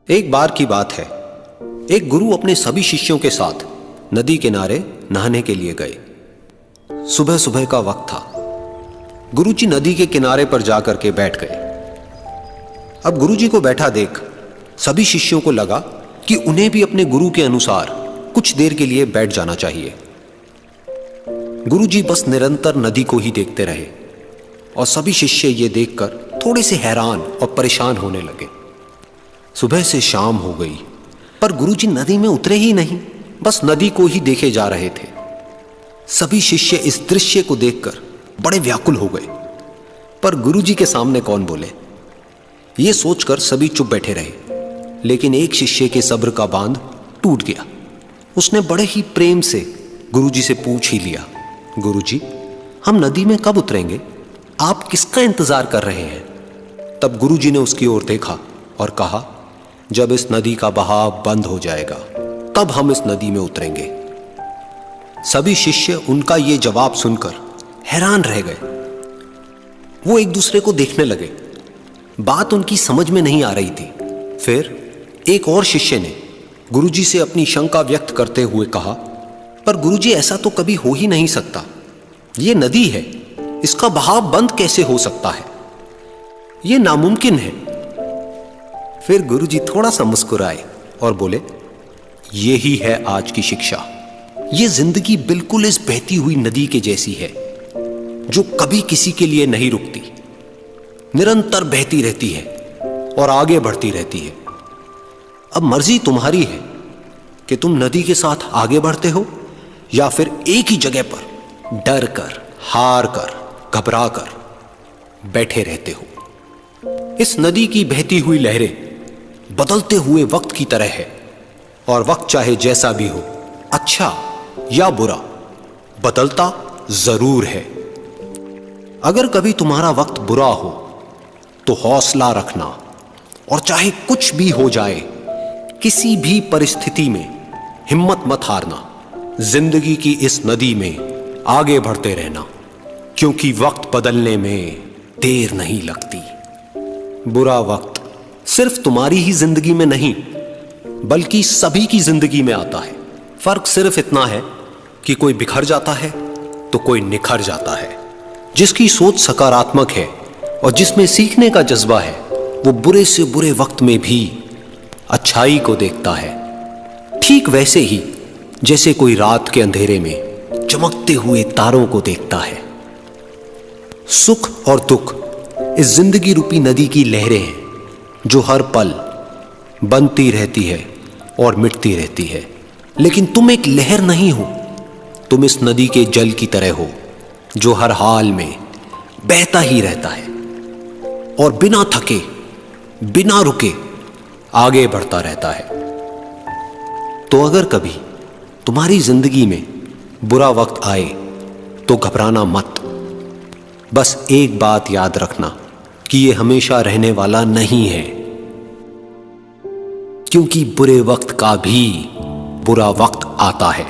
एक बार की बात है, एक गुरु अपने सभी शिष्यों के साथ नदी किनारे नहाने के लिए गए। सुबह सुबह का वक्त था। गुरुजी नदी के किनारे पर जाकर के बैठ गए। अब गुरुजी को बैठा देख सभी शिष्यों को लगा कि उन्हें भी अपने गुरु के अनुसार कुछ देर के लिए बैठ जाना चाहिए। गुरुजी बस निरंतर नदी को ही देखते रहे और सभी शिष्य ये देखकर थोड़े से हैरान और परेशान होने लगे। सुबह से शाम हो गई पर गुरुजी नदी में उतरे ही नहीं, बस नदी को ही देखे जा रहे थे। सभी शिष्य इस दृश्य को देखकर बड़े व्याकुल हो गए, पर गुरुजी के सामने कौन बोले, ये सोचकर सभी चुप बैठे रहे। लेकिन एक शिष्य के सब्र का बांध टूट गया। उसने बड़े ही प्रेम से गुरुजी से पूछ ही लिया, गुरुजी, हम नदी में कब उतरेंगे? आप किसका इंतजार कर रहे हैं? तब गुरुजी ने उसकी ओर देखा और कहा, जब इस नदी का बहाव बंद हो जाएगा तब हम इस नदी में उतरेंगे। सभी शिष्य उनका ये जवाब सुनकर हैरान रह गए। वो एक दूसरे को देखने लगे। बात उनकी समझ में नहीं आ रही थी। फिर एक और शिष्य ने गुरुजी से अपनी शंका व्यक्त करते हुए कहा, पर गुरुजी, ऐसा तो कभी हो ही नहीं सकता। ये नदी है, इसका बहाव बंद कैसे हो सकता है? ये नामुमकिन है। फिर गुरुजी थोड़ा सा मुस्कुराए और बोले, यही है आज की शिक्षा। ये जिंदगी बिल्कुल इस बहती हुई नदी के जैसी है जो कभी किसी के लिए नहीं रुकती, निरंतर बहती रहती है और आगे बढ़ती रहती है। अब मर्जी तुम्हारी है कि तुम नदी के साथ आगे बढ़ते हो या फिर एक ही जगह पर डर कर, हार कर, घबरा कर बैठे रहते हो। इस नदी की बहती हुई लहरें बदलते हुए वक्त की तरह है और वक्त चाहे जैसा भी हो, अच्छा या बुरा, बदलता जरूर है। अगर कभी तुम्हारा वक्त बुरा हो तो हौसला रखना और चाहे कुछ भी हो जाए, किसी भी परिस्थिति में हिम्मत मत हारना। जिंदगी की इस नदी में आगे बढ़ते रहना, क्योंकि वक्त बदलने में देर नहीं लगती। बुरा वक्त सिर्फ तुम्हारी ही जिंदगी में नहीं बल्कि सभी की जिंदगी में आता है। फर्क सिर्फ इतना है कि कोई बिखर जाता है तो कोई निखर जाता है। जिसकी सोच सकारात्मक है और जिसमें सीखने का जज्बा है, वो बुरे से बुरे वक्त में भी अच्छाई को देखता है। ठीक वैसे ही जैसे कोई रात के अंधेरे में चमकते हुए तारों को देखता है। सुख और दुख इस जिंदगी रूपी नदी की लहरें हैं जो हर पल बनती रहती है और मिटती रहती है। लेकिन तुम एक लहर नहीं हो, तुम इस नदी के जल की तरह हो जो हर हाल में बहता ही रहता है और बिना थके, बिना रुके आगे बढ़ता रहता है। तो अगर कभी तुम्हारी जिंदगी में बुरा वक्त आए तो घबराना मत। बस एक बात याद रखना कि ये हमेशा रहने वाला नहीं है, क्योंकि बुरे वक्त का भी बुरा वक्त आता है।